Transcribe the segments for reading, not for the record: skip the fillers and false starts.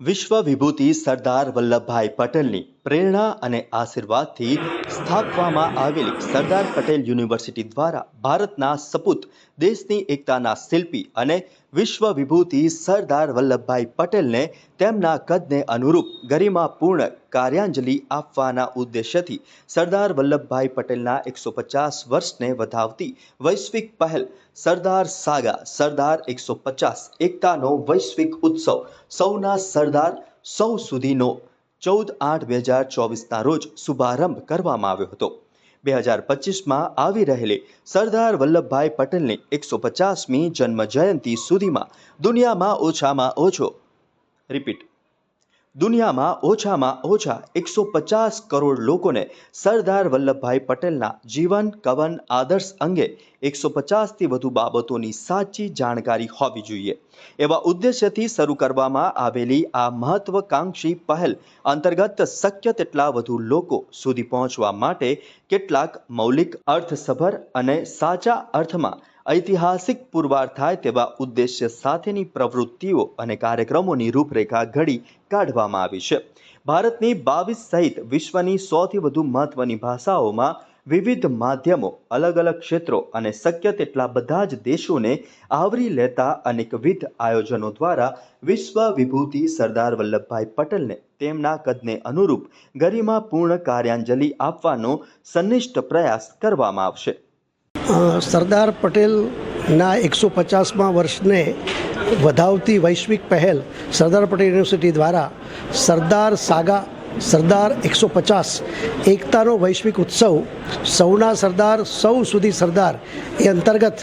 વિશ્વ વિભૂતિ સરદાર વલ્લભભાઈ પટેલની પ્રેરણા અને આશીર્વાદથી સ્થાપવામાં આવેલી સરદાર પટેલ યુનિવર્સિટી દ્વારા ભારતના સપૂત દેશની એકતાના શિલ્પી અને વિશ્વ વિભૂતિ સરદાર વલ્લભભાઈ પટેલને તેમના કદને અનુરૂપ ગરિમાપૂર્ણ કાર્યાંજલિ આપવાના ઉદ્દેશ્યથી સરદાર વલ્લભભાઈ પટેલના 150 વર્ષને વધાવતી વૈશ્વિક પહેલ સરદાર સાગા સરદાર 150 એકતાનો વૈશ્વિક ઉત્સવ સૌના સરદાર સૌ સુધીનો 14/8/2024ના રોજ શુભારંભ કરવામાં આવ્યો હતો। 2025માં આવી રહેલી સરદાર વલ્લભભાઈ પટેલની 150મી જન્મ જયંતિ સુધીમાં દુનિયામાં ઓછામાં ઓછા 150 કરોડ લોકોને સરદાર વલ્લભભાઈ પટેલના જીવન કવન આદર્શ અંગે 150થી વધુ બાબતોની સાચી જાણકારી હોવી જોઈએ। એવા ઉદ્દેશ્યથી શરૂ કરવામાં આવેલી આ મહત્વકાંક્ષી પહેલ અંતર્ગત શક્ય તેટલા વધુ લોકો સુધી પહોંચવા માટે કેટલાક મૌલિક અર્થસભર અને સાચા અર્થમાં ઐતિહાસિક પુરવાર થાય તેવા ઉદ્દેશ્ય સાથેની પ્રવૃત્તિઓ અને કાર્યક્રમોની રૂપરેખા ઘડી કાઢવામાં આવી છે। ભારતની 22 સહિત વિશ્વની 100થી વધુ મહત્વની ભાષાઓમાં વિવિધ માધ્યમો અલગ અલગ ક્ષેત્રો અને શક્ય તેટલા બધા જ દેશોને આવરી લેતા અનેકવિધ આયોજનો દ્વારા વિશ્વ વિભૂતિ સરદાર વલ્લભભાઈ પટેલને તેમના કદને અનુરૂપ ગરિમાપૂર્ણ કાર્યાંજલિ આપવાનો સનિષ્ઠ પ્રયાસ કરવામાં આવશે। સરદાર પટેલના 150મા વર્ષને વધાવતી વૈશ્વિક પહેલ સરદાર પટેલ યુનિવર્સિટી દ્વારા સરદાર સાગા સરદાર 150 એકતાનો વૈશ્વિક ઉત્સવ સૌના સરદાર સૌ સુધી સરદાર એ અંતર્ગત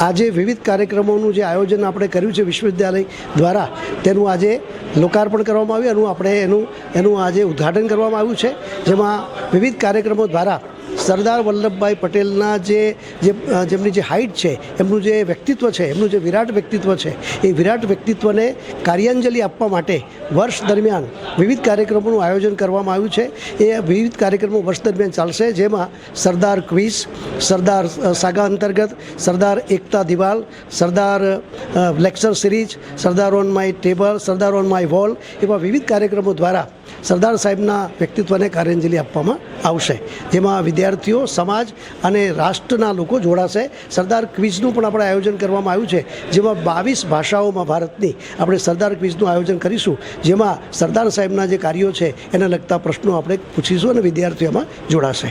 આજે વિવિધ કાર્યક્રમોનું જે આયોજન આપણે કર્યું છે વિશ્વવિદ્યાલય દ્વારા તેનું આજે લોકાર્પણ કરવામાં આવ્યું એનું આજે ઉદ્ઘાટન કરવામાં આવ્યું છે, જેમાં વિવિધ કાર્યક્રમો દ્વારા સરદાર વલ્લભભાઈ પટેલના જેમની જે હાઇટ છે, એમનું જે વ્યક્તિત્વ છે, એમનું જે વિરાટ વ્યક્તિત્વ છે, એ વિરાટ વ્યક્તિત્વને કાર્યાંજલિ આપવા માટે વર્ષ દરમિયાન વિવિધ કાર્યક્રમોનું આયોજન કરવામાં આવ્યું છે। એ વિવિધ કાર્યક્રમો વર્ષ દરમિયાન ચાલશે, જેમાં સરદાર ક્વિઝ, સરદાર સાગા અંતર્ગત સરદાર એકતા દિવાલ, સરદાર lecture series, Sardar on my table, Sardar on my wall એવા વિવિધ કાર્યક્રમો દ્વારા સરદાર સાહેબના વ્યક્તિત્વને કાર્યાંજલિ આપવામાં આવશે, જેમાં વિદ્યાર્થીઓ, સમાજ અને રાષ્ટ્રના લોકો જોડાશે। સરદાર ક્વિઝનું પણ આપણે આયોજન કરવામાં આવ્યું છે, જેમાં 22 ભાષાઓમાં ભારતની આપણે સરદાર ક્વિઝનું આયોજન કરીશું, જેમાં સરદાર સાહેબના જે કાર્યો છે એને લગતા પ્રશ્નો આપણે પૂછીશું અને વિદ્યાર્થીઓમાં જોડાશે।